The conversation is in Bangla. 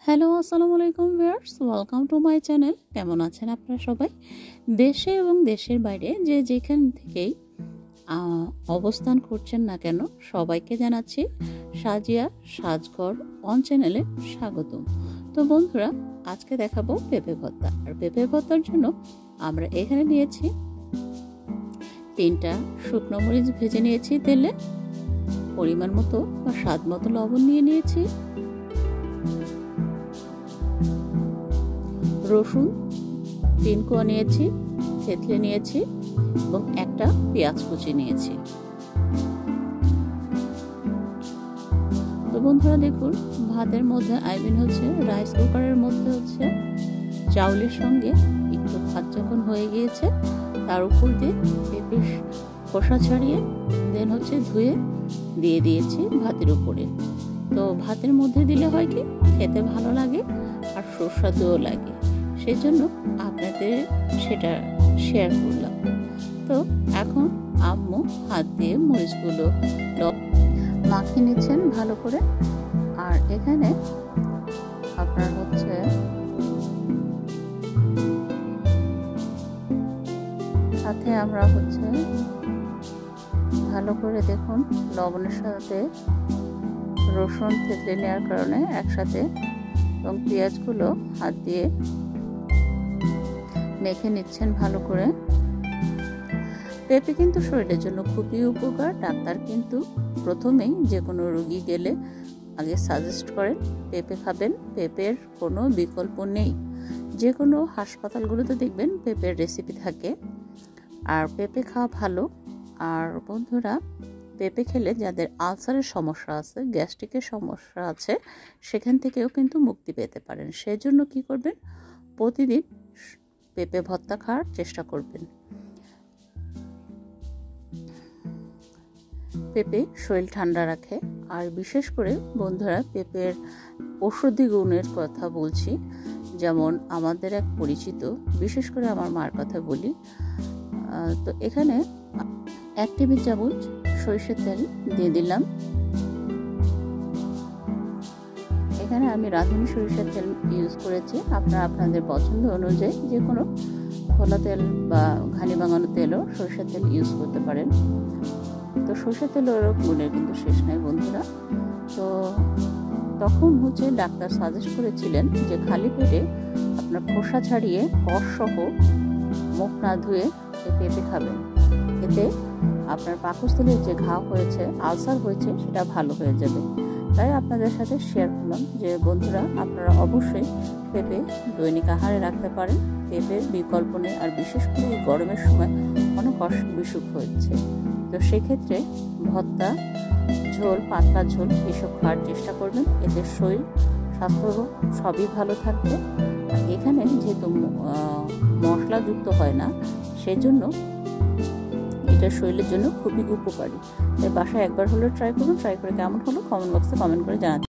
হ্যালো, আসসালামু আলাইকুম viewers, welcome to my channel. কেমন আছেন আপনারা সবাই? দেশে এবং দেশের বাইরে যে যেখান থেকেই অবস্থান করছেন না কেন, সবাইকে জানাচ্ছি সাজিয়া সাজঘর অন চ্যানেলে স্বাগতম। তো বন্ধুরা, আজকে দেখাবো পেঁপে ভর্তা। আর পেঁপে ভর্তার জন্য আমরা এখানে নিয়েছি 3টা শুকনো মরিচ ভেজে নিয়েছি তেলে, পরিমাণ মতো বা স্বাদ মতো লবণ নিয়েছি, রসুন 3 কোয়া নিয়েছি, থেতলে নিয়েছি এবং একটা পেঁয়াজ কুচি নিয়েছি। তো বন্ধুরা দেখুন, ভাতের মধ্যে রাইস কুকারের মধ্যে চাউলের সঙ্গে একটু ভাত যখন হয়ে গিয়েছে, তার উপর দিয়ে পেঁপে খোসা ছাড়িয়ে ধুয়ে দিয়ে দিয়েছি ভাতের উপরে। তো ভাতের মধ্যে দিলে হয় কি, খেতে ভালো লাগে আর সুস্বাদুও লাগে, সেই জন্য আপনাদের সেটা শেয়ার করলাম। তো এখন আম্মু হাত দিয়ে মরিচগুলো মাখিয়ে নিচ্ছেন ভালো করে। আর এখানে আপনার সাথে আমরা ভালো করে দেখুন, লবণের সাথে রসুন থেতলে নেওয়ার কারণে একসাথে, এবং পেঁয়াজগুলো হাত দিয়ে মেখে নিচ্ছেন ভালো করে। পেঁপে কিন্তু শরীরের জন্য খুবই উপকার। ডাক্তার কিন্তু প্রথমেই যে কোনো রোগী গেলে আগে সাজেস্ট করেন পেঁপে খাবেন। পেঁপের কোনো বিকল্প নেই। যে কোনো হাসপাতালগুলোতে দেখবেন পেঁপের রেসিপি থাকে। আর পেঁপে খাওয়া ভালো। আর বন্ধুরা, পেঁপে খেলে যাদের আলসারের সমস্যা আছে, গ্যাস্ট্রিকের সমস্যা আছে, সেখান থেকেও কিন্তু মুক্তি পেতে পারেন। সেই জন্য কী করবেন, প্রতিদিন পেঁপে ভর্তা খাওয়ার চেষ্টা করবেন। পেঁপে শরীর ঠান্ডা রাখে। আর বিশেষ করে বন্ধুরা, পেঁপের ঔষধি গুণের কথা বলছি। যেমন আমাদের এক পরিচিত, বিশেষ করে আমার মার কথা বলি, তো এখানে 1 টেবিল চামচ সরিষার তেল দিয়ে দিলাম। এখানে আমি রাঁধুনি সরিষার তেল ইউজ করেছি। আপনারা আপনাদের পছন্দ অনুযায়ী যে কোনো খোলা তেল বা ঘানি ভাঙানো তেলও সরিষার তেল ইউজ করতে পারেন। তো সরিষার তেলের গুণের কিন্তু শেষ নাই বন্ধুরা। তো তখন ডাক্তার সাজেস্ট করেছিলেন যে খালি পেটে আপনার খোসা ছাড়িয়ে কষ সহ মুখ না ধুয়ে পেঁপে খাবেন। এতে আপনার পাকস্থলীর যে ঘা হয়েছে, আলসার হয়েছে, সেটা ভালো হয়ে যাবে। তাই আপনাদের সাথে শেয়ার করলাম যে বন্ধুরা, আপনারা অবশ্যই পেঁপে দৈনিক আহারে রাখতে পারেন। পেঁপের বিকল্প নেই। আর বিশেষ করে এই গরমের সময় অনেক অসুখ বিসুখ হচ্ছে। তো সেক্ষেত্রে ভর্তা, ঝোল, পাতলা ঝোল এসব খাওয়ার চেষ্টা করবেন। এতে শরীর স্বাস্থ্য সবই ভালো থাকবে। আর এখানে যেহেতু মশলাযুক্ত হয় না, সেজন্য এটা শরীরের জন্য খুবই উপকারী। তাই বাসায় একবার হলেও ট্রাই করুন। ট্রাই করে কেমন হলো কমেন্ট বক্সে কমেন্ট করে জানাতে